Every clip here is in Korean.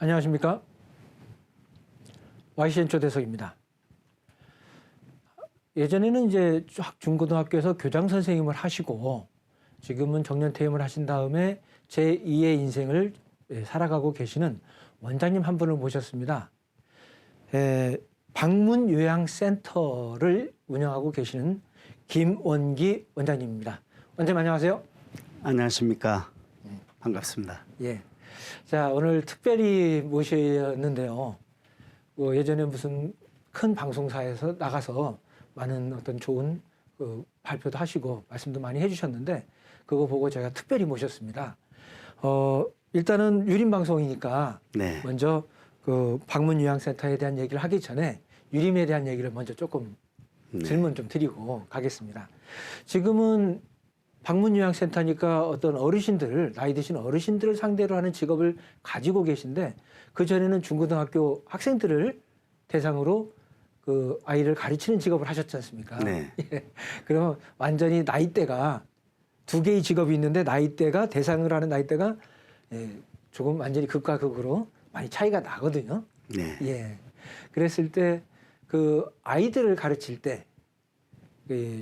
안녕하십니까? YCN 초대석입니다. 예전에는 이제 중고등학교에서 교장 선생님을 하시고 지금은 정년퇴임을 하신 다음에 제2의 인생을 살아가고 계시는 원장님 한 분을 모셨습니다. 방문요양센터를 운영하고 계시는 김원기 원장님입니다. 원장님 안녕하세요. 안녕하십니까. 반갑습니다. 예. 자, 오늘 특별히 모셨는데요. 예전에 무슨 큰 방송사에서 나가서 많은 어떤 좋은 발표도 하시고 말씀도 많이 해주셨는데 그거 보고 제가 특별히 모셨습니다. 일단은 유림방송이니까 네. 먼저 그 방문요양센터에 대한 얘기를 하기 전에 유림에 대한 얘기를 먼저 조금 질문 좀 드리고 가겠습니다. 지금은 방문요양센터니까 어떤 어르신들, 나이 드신 어르신들을 상대로 하는 직업을 가지고 계신데 그전에는 중고등학교 학생들을 대상으로 그 아이를 가르치는 직업을 하셨지 않습니까? 네. 예. 그러면 완전히 나이대가 두 개의 직업이 있는데 나이대가 대상을 하는 나이대가 조금 완전히 극과 극으로 많이 차이가 나거든요. 네. 예. 그랬을 때 그 아이들을 가르칠 때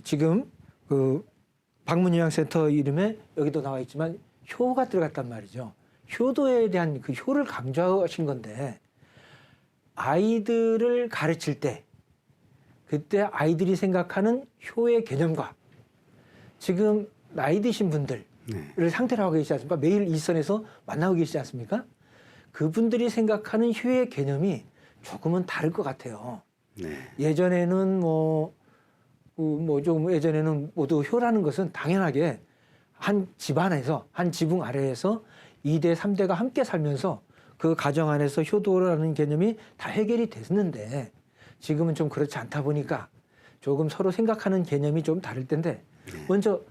지금 그 방문요양센터 이름에 여기도 나와 있지만 효가 들어갔단 말이죠. 효도에 대한 그 효를 강조하신 건데 아이들을 가르칠 때 그때 아이들이 생각하는 효의 개념과 지금 나이 드신 분들을 상대로 하고 계시지 않습니까? 매일 일선에서 만나고 계시지 않습니까? 그분들이 생각하는 효의 개념이 조금은 다를 것 같아요. 네. 예전에는 조금 예전에는 모두 효라는 것은 당연하게 한 집안에서 한 지붕 아래에서 2대, 3대가 함께 살면서 그 가정 안에서 효도라는 개념이 다 해결이 됐는데 지금은 좀 그렇지 않다 보니까 조금 서로 생각하는 개념이 좀 다를 텐데 먼저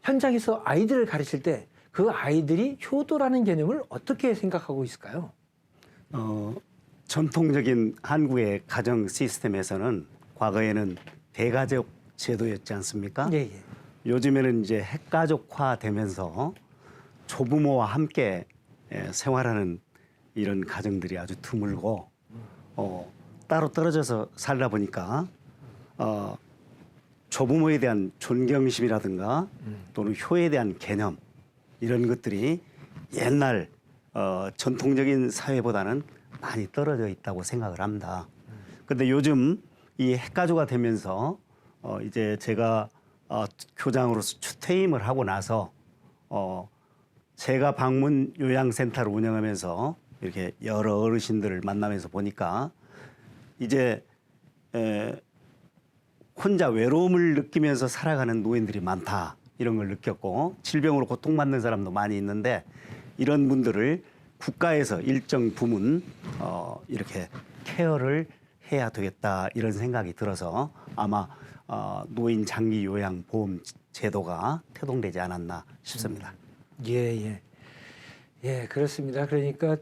현장에서 아이들을 가르칠 때 그 아이들이 효도라는 개념을 어떻게 생각하고 있을까요? 전통적인 한국의 가정 시스템에서는 과거에는 대가족 제도였지 않습니까? 예, 예. 요즘에는 이제 핵가족화되면서 조부모와 함께 생활하는 이런 가정들이 아주 드물고 따로 떨어져서 살다 보니까 조부모에 대한 존경심이라든가 또는 효에 대한 개념 이런 것들이 옛날 전통적인 사회보다는 많이 떨어져 있다고 생각을 합니다. 그런데 요즘 이 핵가족화 되면서 이제 제가 교장으로서 추퇴임을 하고 나서 제가 방문 요양센터를 운영하면서 이렇게 여러 어르신들을 만나면서 보니까 이제 혼자 외로움을 느끼면서 살아가는 노인들이 많다 이런 걸 느꼈고 질병으로 고통받는 사람도 많이 있는데 이런 분들을 국가에서 일정 부분 이렇게 케어를 해야 되겠다 이런 생각이 들어서 아마 노인 장기 요양 보험 제도가 태동되지 않았나 싶습니다. 예, 그렇습니다. 그러니까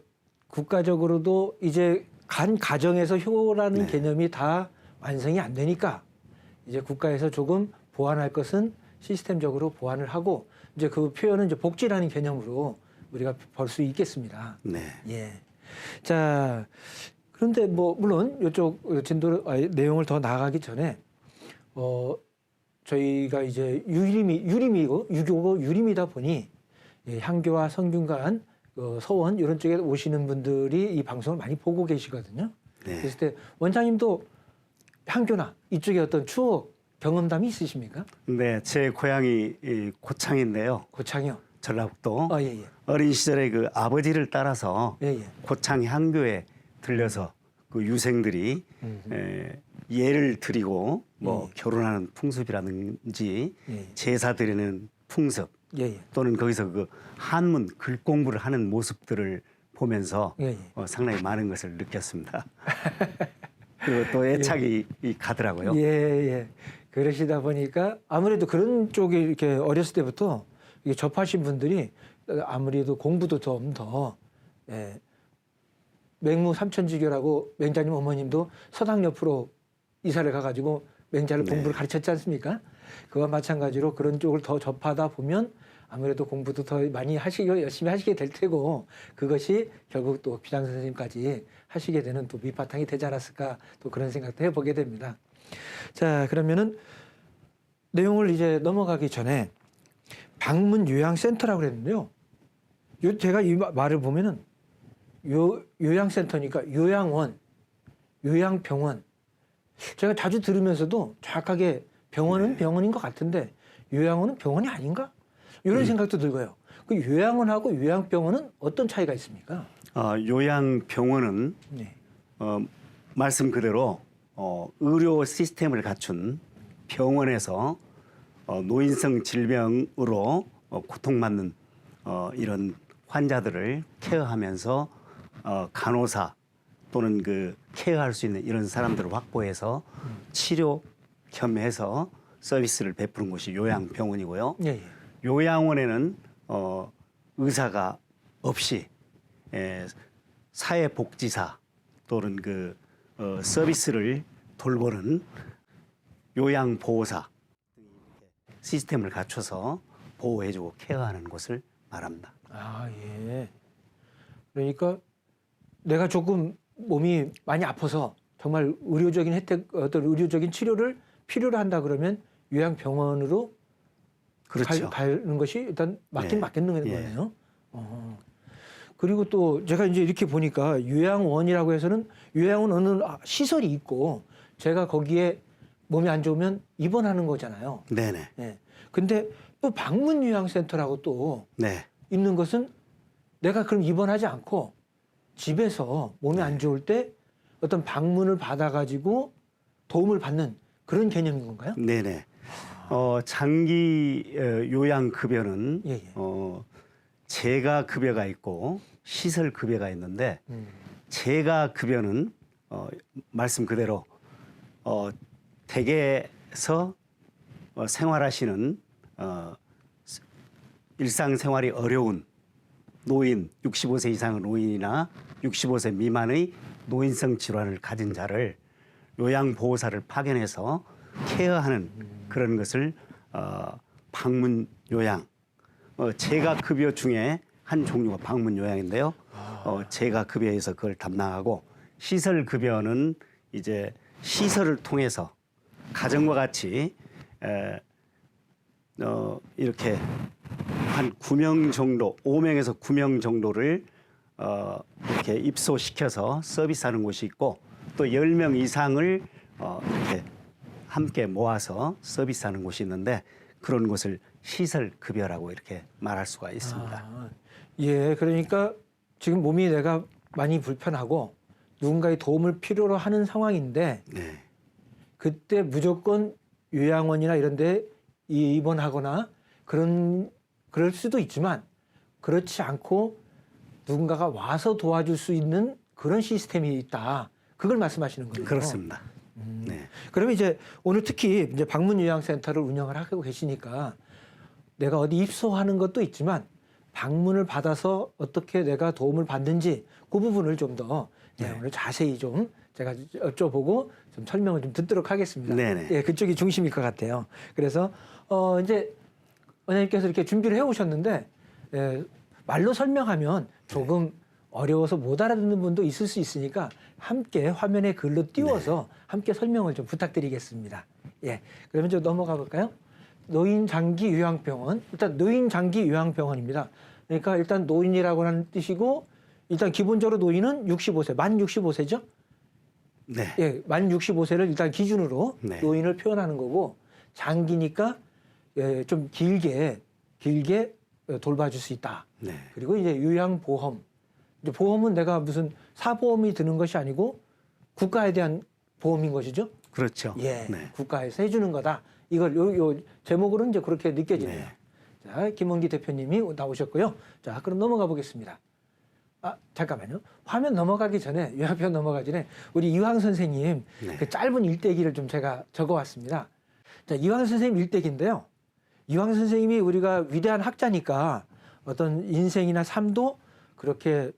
국가적으로도 이제 간 가정에서 효라는 개념이 다 완성이 안 되니까 이제 국가에서 조금 보완할 것은 시스템적으로 보완을 하고 이제 그 표현은 이제 복지라는 개념으로 우리가 볼 수 있겠습니다. 네. 예. 자, 그런데 물론 이쪽 내용을 더 나아가기 전에 저희가 이제 유교고 유림이다 보니 향교와 성균관, 서원 이런 쪽에 오시는 분들이 이 방송을 많이 보고 계시거든요. 네. 그랬을 때 원장님도 향교나 이쪽에 어떤 추억 경험담이 있으십니까? 네, 제 고향이 고창인데요. 고창이요. 전라북도. 예. 어린 시절에 그 아버지를 따라서 고창 향교에 들려서 그 유생들이 예를 드리고 결혼하는 풍습이라든지 제사 드리는 풍습 또는 거기서 그 한문 글 공부를 하는 모습들을 보면서 상당히 많은 것을 느꼈습니다. 그리고 또 애착이 가더라고요. 예. 그러시다 보니까 아무래도 그런 쪽에 이렇게 어렸을 때부터 접하신 분들이 아무래도 공부도 좀 더 맹무 삼천지교라고 맹자님 어머님도 서당 옆으로 이사를 가가지고 맹자를 공부를 가르쳤지 않습니까? 그와 마찬가지로 그런 쪽을 더 접하다 보면 아무래도 공부도 더 많이 하시고 열심히 하시게 될 테고 그것이 결국 또 비장 선생님까지 하시게 되는 또 밑바탕이 되지 않았을까 또 그런 생각도 해보게 됩니다. 자, 그러면은 내용을 이제 넘어가기 전에 방문 요양센터라고 그랬는데요. 제가 이 말을 보면은 요양센터니까 요양원, 요양병원. 제가 자주 들으면서도 정확하게 병원은 병원인 것 같은데 요양원은 병원이 아닌가? 이런 생각도 들고요. 그 요양원하고 요양병원은 어떤 차이가 있습니까? 요양병원은 네. 말씀 그대로 의료 시스템을 갖춘 병원에서 노인성 질병으로 고통받는 이런 환자들을 케어하면서 간호사 또는 그 케어할 수 있는 이런 사람들을 확보해서 치료 겸해서 서비스를 베푸는 곳이 요양병원이고요. 예, 예. 요양원에는 의사가 없이 사회복지사 또는 그 서비스를 돌보는 요양보호사 시스템을 갖춰서 보호해주고 케어하는 곳을 말합니다. 아, 예. 그러니까 내가 조금 몸이 많이 아파서 정말 의료적인 혜택, 어떤 의료적인 치료를 필요로 한다 그러면 요양병원으로 그렇죠. 가는 것이 일단 맞긴 예. 맞겠는 예. 거네요. 그리고 또 제가 이제 이렇게 보니까 요양원이라고 해서는 요양원 어느 시설이 있고 제가 거기에 몸이 안 좋으면 입원하는 거잖아요. 네네. 예. 근데 또 방문 요양센터라고 또 네. 있는 것은 내가 그럼 입원하지 않고 집에서 몸이 안 좋을 때 어떤 방문을 받아가지고 도움을 받는 그런 개념인 건가요? 네네. 장기 요양급여는 예, 예. 재가 급여가 있고 시설 급여가 있는데 재가 급여는 말씀 그대로 댁에서 생활하시는 일상생활이 어려운 노인, 65세 이상의 노인이나 65세 미만의 노인성 질환을 가진 자를 요양보호사를 파견해서 케어하는 그런 것을 방문 요양, 재가 급여 중에 한 종류가 방문 요양인데요. 재가 급여에서 그걸 담당하고 시설 급여는 이제 시설을 통해서 가정과 같이 이렇게 한 9명 정도, 5명에서 9명 정도를 이렇게 입소시켜서 서비스하는 곳이 있고 또 10명 이상을 이렇게 함께 모아서 서비스하는 곳이 있는데 그런 곳을 시설 급여라고 이렇게 말할 수가 있습니다. 예, 그러니까 지금 몸이 내가 많이 불편하고 누군가의 도움을 필요로 하는 상황인데 네. 그때 무조건 요양원이나 이런 데 입원하거나 그럴 수도 있지만 그렇지 않고 누군가가 와서 도와줄 수 있는 그런 시스템이 있다. 그걸 말씀하시는 거예요. 그렇습니다. 네. 그러면 이제 오늘 특히 이제 방문 요양센터를 운영을 하고 계시니까 내가 어디 입소하는 것도 있지만 방문을 받아서 어떻게 내가 도움을 받는지 그 부분을 좀 더 오늘 자세히 좀 제가 여쭤보고 좀 설명을 좀 듣도록 하겠습니다. 네네. 예, 그쪽이 중심일 것 같아요. 그래서 이제 원장님께서 이렇게 준비를 해오셨는데 말로 설명하면 조금 어려워서 못 알아듣는 분도 있을 수 있으니까 함께 화면에 글로 띄워서 함께 설명을 좀 부탁드리겠습니다. 예, 그러면 좀 넘어가 볼까요? 노인장기 요양병원. 일단 노인장기 요양병원입니다. 그러니까 일단 노인이라고 하는 뜻이고 일단 기본적으로 노인은 65세, 만 65세죠? 네. 예, 만 65세를 일단 기준으로 네. 노인을 표현하는 거고 장기니까 좀 길게 돌봐줄 수 있다. 네. 그리고 이제 요양보험. 이제 보험은 내가 무슨 사보험이 드는 것이 아니고 국가에 대한 보험인 것이죠. 그렇죠. 예, 네. 국가에서 해주는 거다. 이걸 요 제목으로는 이제 그렇게 느껴지네요. 네. 자, 김원기 대표님이 나오셨고요. 자, 그럼 넘어가 보겠습니다. 잠깐만요. 화면 넘어가기 전에, 요양편 넘어가기 전에 우리 이황 선생님 네. 그 짧은 일대기를 좀 제가 적어왔습니다. 자, 이황 선생님 일대기인데요. 이황 선생님이 우리가 위대한 학자니까 어떤 인생이나 삶도 그렇게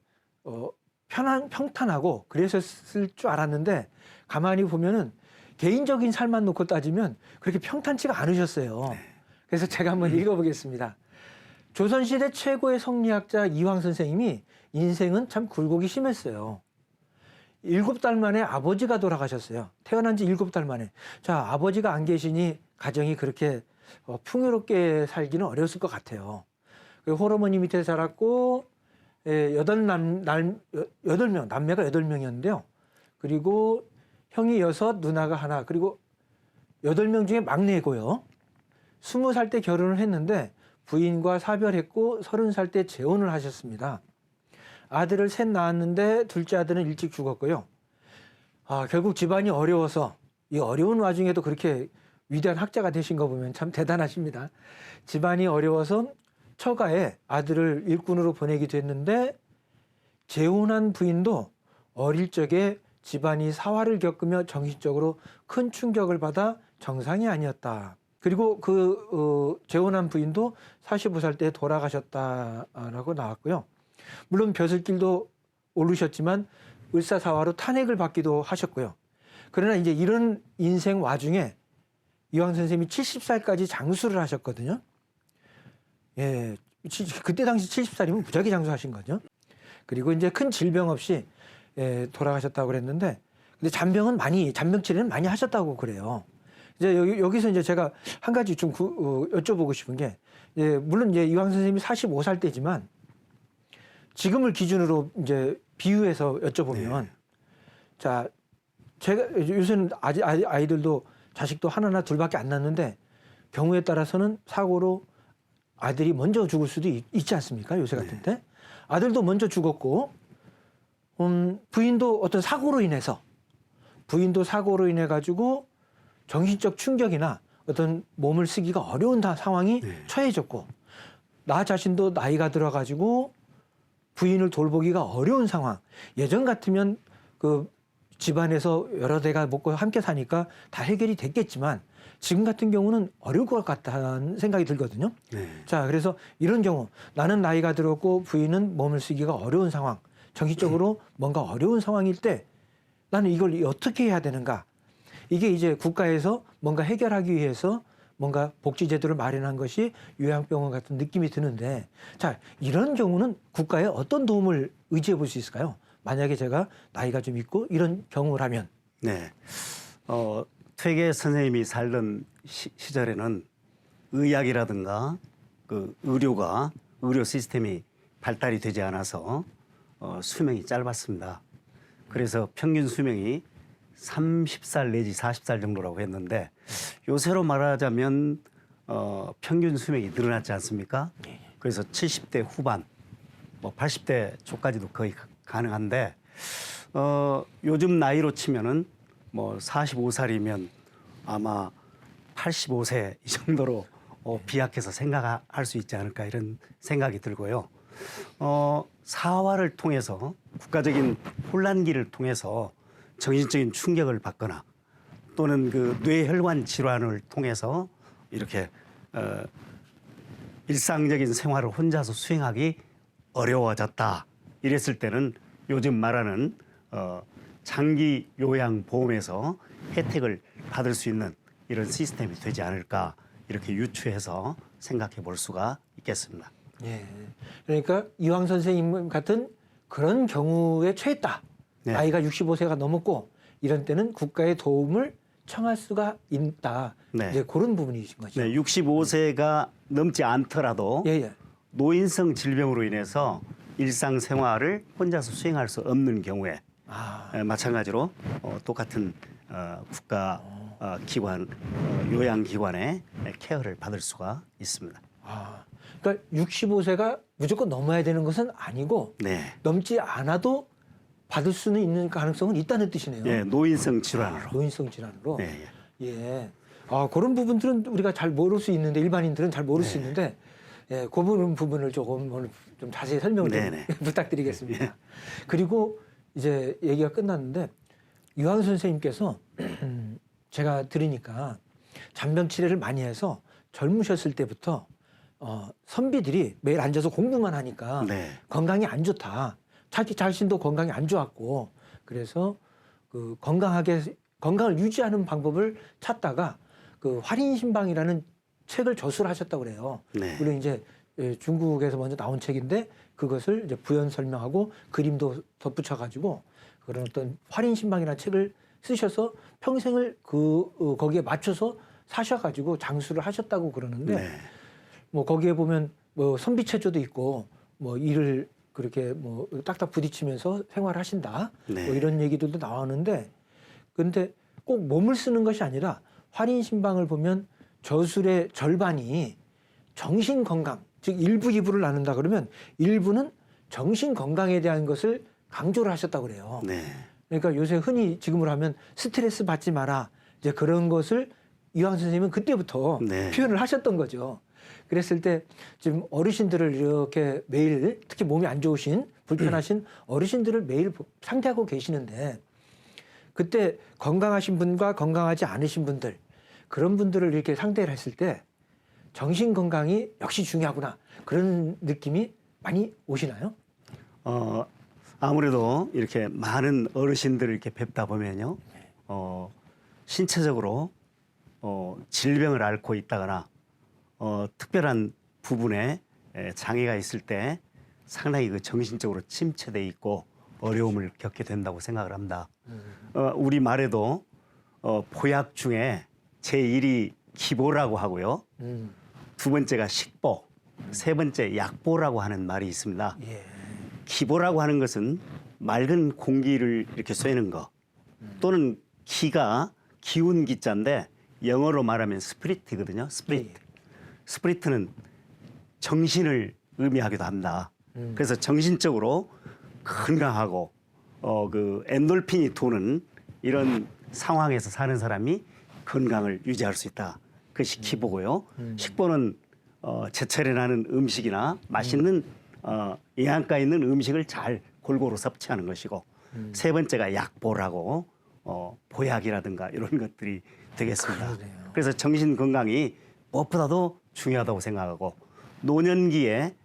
평탄하고 그랬었을 줄 알았는데 가만히 보면은 개인적인 삶만 놓고 따지면 그렇게 평탄치가 않으셨어요. 그래서 제가 한번 읽어보겠습니다. 조선시대 최고의 성리학자 이황 선생님이 인생은 참 굴곡이 심했어요. 7달 만에 아버지가 돌아가셨어요. 태어난 지 7달 만에. 자, 아버지가 안 계시니 가정이 그렇게 풍요롭게 살기는 어려웠을 것 같아요. 홀어머니 밑에 자랐고, 8명, 남매가 8명이었는데요. 그리고 형이 6, 누나가 하나, 그리고 8명 중에 막내고요. 20살 때 결혼을 했는데 부인과 사별했고 30살 때 재혼을 하셨습니다. 아들을 셋 낳았는데 둘째 아들은 일찍 죽었고요. 결국 집안이 어려워서 이 어려운 와중에도 그렇게 위대한 학자가 되신 거 보면 참 대단하십니다. 집안이 어려워서 처가에 아들을 일꾼으로 보내기도 했는데 재혼한 부인도 어릴 적에 집안이 사화를 겪으며 정신적으로 큰 충격을 받아 정상이 아니었다. 그리고 재혼한 부인도 45살 때 돌아가셨다라고 나왔고요. 물론 벼슬길도 오르셨지만 을사사화로 탄핵을 받기도 하셨고요. 그러나 이제 이런 인생 와중에 이황 선생님이 70살까지 장수를 하셨거든요. 예, 그때 당시 70살이면 무지하게 장수하신 거죠. 그리고 이제 큰 질병 없이 돌아가셨다고 그랬는데, 근데 잔병 치료는 많이 하셨다고 그래요. 이제 여기서 이제 제가 한 가지 좀 여쭤보고 싶은 게, 물론 이제 이황 선생님이 45살 때지만 지금을 기준으로 이제 비유해서 여쭤보면, 자, 제가 요새는 아이들도 자식도 하나나 둘밖에 안 낳는데 경우에 따라서는 사고로 아들이 먼저 죽을 수도 있지 않습니까? 요새 같은 때. 아들도 먼저 죽었고, 부인도 어떤 사고로 인해 가지고 정신적 충격이나 어떤 몸을 쓰기가 어려운 상황이 처해졌고, 나 자신도 나이가 들어가지고 부인을 돌보기가 어려운 상황. 예전 같으면 그 집안에서 여러 대가 먹고 함께 사니까 다 해결이 됐겠지만 지금 같은 경우는 어려울 것 같다는 생각이 들거든요. 자, 그래서 이런 경우 나는 나이가 들었고 부인은 몸을 쓰기가 어려운 상황, 정신적으로 뭔가 어려운 상황일 때 나는 이걸 어떻게 해야 되는가? 이게 이제 국가에서 뭔가 해결하기 위해서 뭔가 복지제도를 마련한 것이 요양병원 같은 느낌이 드는데, 자, 이런 경우는 국가에 어떤 도움을 의지해 볼 수 있을까요? 만약에 제가 나이가 좀 있고 이런 경우라면. 네. 퇴계 선생님이 살던 시절에는 의학이라든가 그 의료 시스템이 발달이 되지 않아서 수명이 짧았습니다. 그래서 평균 수명이 30살 내지 40살 정도라고 했는데, 요새로 말하자면 평균 수명이 늘어났지 않습니까? 그래서 70대 후반, 80대 초까지도 거의 가능한데, 요즘 나이로 치면은 45살이면 아마 85세 이 정도로 비약해서 생각할 수 있지 않을까, 이런 생각이 들고요. 사화를 통해서, 국가적인 혼란기를 통해서 정신적인 충격을 받거나 또는 그 뇌혈관 질환을 통해서 이렇게 일상적인 생활을 혼자서 수행하기 어려워졌다, 이랬을 때는 요즘 말하는 장기 요양 보험에서 혜택을 받을 수 있는 이런 시스템이 되지 않을까, 이렇게 유추해서 생각해 볼 수가 있겠습니다. 예. 그러니까 이황 선생님 같은 그런 경우에 처했다. 네. 나이가 65세가 넘었고 이런 때는 국가의 도움을 청할 수가 있다. 네. 이제 그런 부분이신 거죠. 네, 65세가 넘지 않더라도 예. 노인성 질병으로 인해서 일상생활을 혼자서 수행할 수 없는 경우에 마찬가지로 똑같은 국가 기관, 요양기관의 케어를 받을 수가 있습니다. 그러니까 65세가 무조건 넘어야 되는 것은 아니고, 네. 넘지 않아도 받을 수는 있는 가능성은 있다는 뜻이네요. 예, 노인성 질환으로. 노인성 질환으로. 네, 예. 그런 부분들은 우리가 잘 모를 수 있는데, 일반인들은 잘 모를 수 있는데, 예, 그 부분을 조금 오늘 좀 자세히 설명을 좀 부탁드리겠습니다. 그리고 이제 얘기가 끝났는데, 이황 선생님께서 제가 들으니까 잔병 치레를 많이 해서 젊으셨을 때부터 선비들이 매일 앉아서 공부만 하니까 건강이 안 좋다. 자기 자신도 건강이 안 좋았고, 그래서 그 건강을 유지하는 방법을 찾다가 그 활인신방이라는 책을 저술하셨다고 그래요. 물론 이제 중국에서 먼저 나온 책인데 그것을 이제 부연 설명하고 그림도 덧붙여 가지고 그런 어떤 활인 신방이라는 책을 쓰셔서 평생을 거기에 맞춰서 사셔가지고 장수를 하셨다고 그러는데 네. 뭐 거기에 보면 뭐 선비체조도 있고 뭐 일을 그렇게 뭐 딱딱 부딪히면서 생활하신다 네. 뭐 이런 얘기들도 나오는데 근데 꼭 몸을 쓰는 것이 아니라 활인 신방을 보면 저술의 절반이 정신 건강 즉 일부 이부를 나눈다 그러면 일부는 정신 건강에 대한 것을 강조를 하셨다고 그래요. 네. 그러니까 요새 흔히 지금으로 하면 스트레스 받지 마라 이제 그런 것을 이황 선생님은 그때부터 네. 표현을 하셨던 거죠. 그랬을 때 지금 어르신들을 이렇게 매일 특히 몸이 안 좋으신 불편하신 어르신들을 매일 상대하고 계시는데 그때 건강하신 분과 건강하지 않으신 분들 그런 분들을 이렇게 상대를 했을 때 정신 건강이 역시 중요하구나 그런 느낌이 많이 오시나요? 아무래도 이렇게 많은 어르신들을 이렇게 뵙다 보면요, 신체적으로 질병을 앓고 있다거나 특별한 부분에 장애가 있을 때 상당히 그 정신적으로 침체돼 있고 어려움을 겪게 된다고 생각을 합니다. 우리 말에도 보약 중에 제1이 기보라고 하고요. 두 번째가 식보, 세 번째 약보라고 하는 말이 있습니다. 예. 기보라고 하는 것은 맑은 공기를 이렇게 쐬는 거 또는 기가 기운 기자인데 영어로 말하면 스피릿이거든요. 스피릿. 스피릿은 정신을 의미하기도 합니다. 그래서 정신적으로 건강하고 그 엔돌핀이 도는 이런 상황에서 사는 사람이 건강을 유지할 수 있다. 그것이 기보고요. 식보는 제철에 나는 음식이나 맛있는 영양가 있는 음식을 잘 골고루 섭취하는 것이고 세 번째가 약보라고 보약이라든가 이런 것들이 되겠습니다. 그러네요. 그래서 정신 건강이 무엇보다도 중요하다고 생각하고 노년기에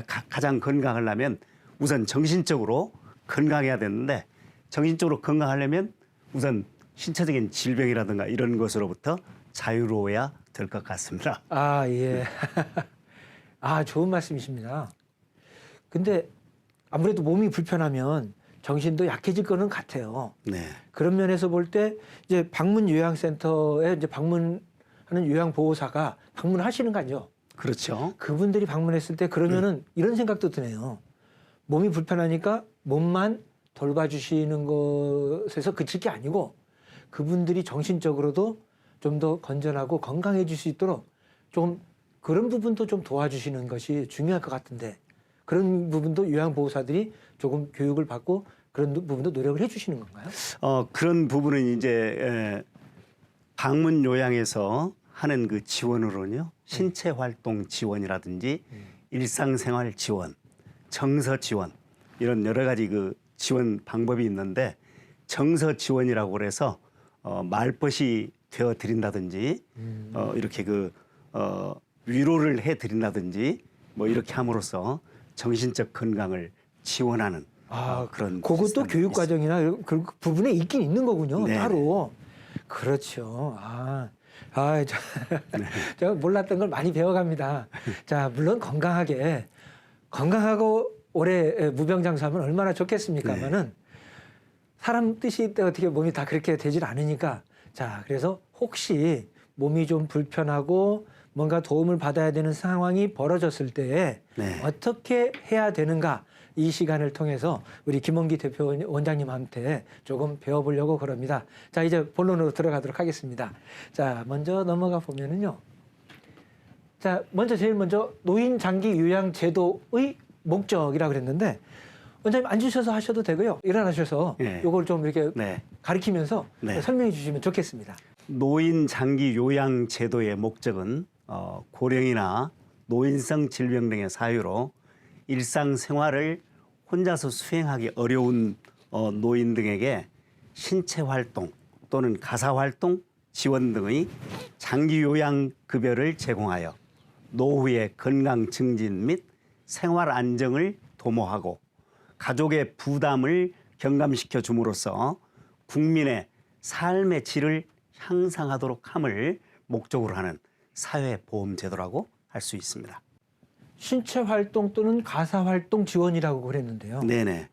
가장 건강하려면 우선 정신적으로 건강해야 되는데 정신적으로 건강하려면 우선 신체적인 질병이라든가 이런 것으로부터 자유로워야 될 것 같습니다. 아, 예. 아, 좋은 말씀이십니다. 근데 아무래도 몸이 불편하면 정신도 약해질 거는 같아요. 네. 그런 면에서 볼 때 이제 방문 요양센터에 이제 방문하는 요양보호사가 방문하시는 거 아니죠? 그렇죠. 그분들이 방문했을 때 그러면은 이런 생각도 드네요. 몸이 불편하니까 몸만 돌봐주시는 것에서 그칠 게 아니고 그분들이 정신적으로도 좀 더 건전하고 건강해질 수 있도록 좀 그런 부분도 좀 도와주시는 것이 중요할 것 같은데 그런 부분도 요양보호사들이 조금 교육을 받고 그런 부분도 노력을 해주시는 건가요? 그런 부분은 이제 방문 요양에서 하는 그 지원으로는요. 신체 활동 지원이라든지 일상생활 지원, 정서 지원 이런 여러 가지 그 지원 방법이 있는데 정서 지원이라고 그래서 말벗이 되어 드린다든지 이렇게 그 위로를 해 드린다든지 뭐 이렇게 함으로써 정신적 건강을 지원하는 그런 그것도 시스템이 교육 있습니다. 과정이나 그 부분에 있긴 있는 거군요. 네. 따로. 그렇죠. 제가 몰랐던 걸 많이 배워갑니다. 자, 물론 건강하고 오래 무병장수하면 얼마나 좋겠습니까만은 사람 뜻이 어떻게 몸이 다 그렇게 되질 않으니까 자, 그래서 혹시 몸이 좀 불편하고 뭔가 도움을 받아야 되는 상황이 벌어졌을 때에 어떻게 해야 되는가 이 시간을 통해서 우리 김원기 대표 원장님한테 조금 배워보려고 그럽니다. 자, 이제 본론으로 들어가도록 하겠습니다. 자, 먼저 넘어가 보면은요. 자, 제일 먼저 노인 장기 요양 제도의 목적이라고 그랬는데 원장님 앉으셔서 하셔도 되고요. 일어나셔서 요걸 좀 이렇게 가리키면서 설명해 주시면 좋겠습니다. 노인 장기 요양 제도의 목적은 고령이나 노인성 질병 등의 사유로 일상생활을 혼자서 수행하기 어려운 노인 등에게 신체 활동 또는 가사 활동 지원 등의 장기 요양 급여를 제공하여 노후의 건강 증진 및 생활 안정을 도모하고 가족의 부담을 경감시켜 줌으로써 국민의 삶의 질을 향상하도록 함을 목적으로 하는 사회보험제도라고 할 수 있습니다. 신체 활동 또는 가사 활동 지원이라고 그랬는데요. 네네.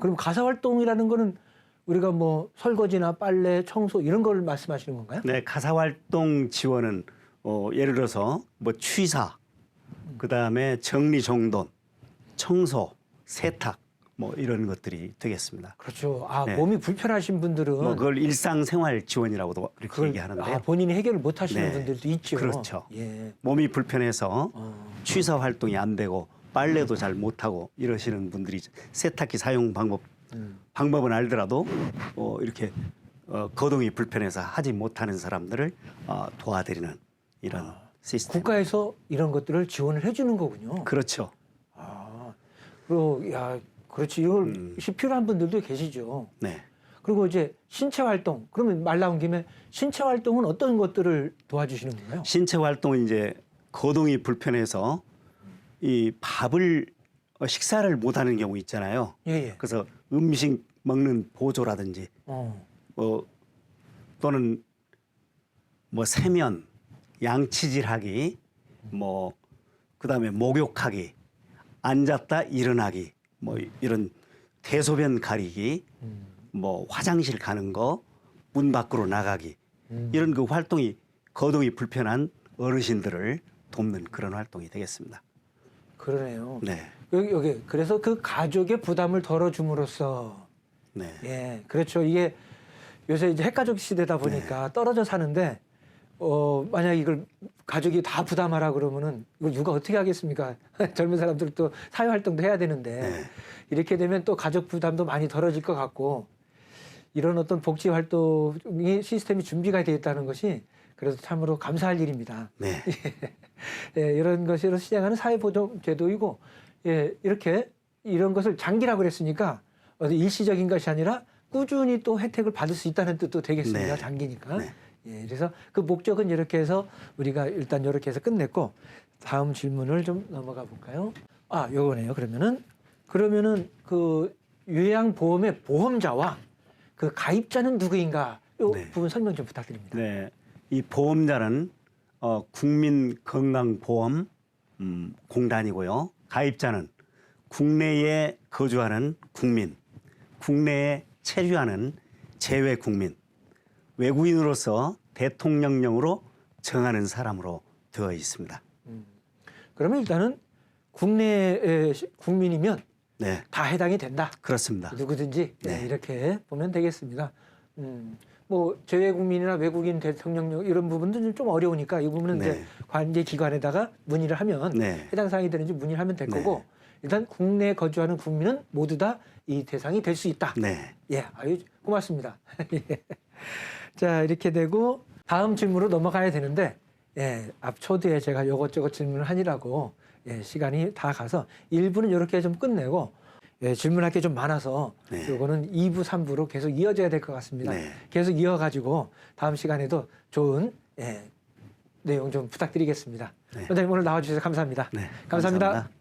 그럼 가사 활동이라는 거는 우리가 뭐 설거지나 빨래, 청소 이런 걸 말씀하시는 건가요? 네, 가사 활동 지원은 예를 들어서 뭐 취사, 그다음에 정리정돈, 청소, 세탁 뭐 이런 것들이 되겠습니다. 그렇죠. 네. 몸이 불편하신 분들은 뭐 그걸 일상생활 지원이라고도 이렇게 그걸 얘기하는데요. 본인이 해결을 못 하시는 네. 분들도 있죠. 그렇죠. 예. 몸이 불편해서 어. 취사 활동이 안 되고 빨래도 잘 못하고 이러시는 분들이 세탁기 사용 방법은 알더라도 이렇게 거동이 불편해서 하지 못하는 사람들을 도와드리는 이런 시스템. 국가에서 이런 것들을 지원을 해주는 거군요. 그렇죠. 그리고 그렇지 이걸 필요한 분들도 계시죠. 네. 그리고 이제 신체 활동. 그러면 말 나온 김에 신체 활동은 어떤 것들을 도와주시는 건가요? 신체 활동은 이제 거동이 불편해서 이 밥을 식사를 못하는 경우 있잖아요. 예. 그래서 음식 먹는 보조라든지 또는 뭐 세면, 양치질하기, 뭐 그다음에 목욕하기, 앉았다 일어나기, 뭐 이런 대소변 가리기, 뭐 화장실 가는 거, 문 밖으로 나가기 이런 그 활동이 거동이 불편한 어르신들을 돕는 그런 활동이 되겠습니다. 그러네요. 네. 여기 그래서 그 가족의 부담을 덜어줌으로써 네. 예, 그렇죠. 이게 요새 이제 핵가족 시대다 보니까 떨어져 사는데 만약 이걸 가족이 다 부담하라 그러면은 이걸 누가 어떻게 하겠습니까? 젊은 사람들 또 사회 활동도 해야 되는데 이렇게 되면 또 가족 부담도 많이 덜어질 것 같고 이런 어떤 복지 활동이 시스템이 준비가 되어 있다는 것이 그래서 참으로 감사할 일입니다. 네. 예, 이런 것으로 시행하는 사회보장제도이고 예, 이렇게 이런 것을 장기라고 그랬으니까 일시적인 것이 아니라 꾸준히 또 혜택을 받을 수 있다는 뜻도 되겠습니다. 네. 장기니까. 네. 예, 그래서 그 목적은 이렇게 해서 우리가 일단 이렇게 해서 끝냈고 다음 질문을 좀 넘어가 볼까요? 요거네요. 그러면은 그 요양보험의 보험자와 그 가입자는 누구인가? 요 네. 부분 설명 좀 부탁드립니다. 네. 이 보험자는 국민건강보험 공단이고요. 가입자는 국내에 거주하는 국민, 국내에 체류하는 재외 국민, 외국인으로서 대통령령으로 정하는 사람으로 되어 있습니다. 그러면 일단은 국내의 국민이면 네, 다 해당이 된다. 그렇습니다. 누구든지 네. 이렇게 보면 되겠습니다. 뭐 재외국민이나 외국인 대통령 이런 부분들은 좀 어려우니까 이 부분은 네. 이제 관계 기관에다가 문의를 하면 네. 해당 사항이 되는지 문의를 하면 될 네. 거고 일단 국내에 거주하는 국민은 모두 다 이 대상이 될 수 있다. 네. 예, 고맙습니다. 예. 자, 이렇게 되고 다음 질문으로 넘어가야 되는데 앞 초두에 제가 요것저것 질문을 하느라고 시간이 다 가서 1부는 이렇게 좀 끝내고 질문할 게 좀 많아서 요거는 2부, 3부로 계속 이어져야 될 것 같습니다. 네. 계속 이어가지고 다음 시간에도 좋은 내용 좀 부탁드리겠습니다. 네. 원장님 오늘 나와주셔서 감사합니다. 네, 감사합니다. 감사합니다.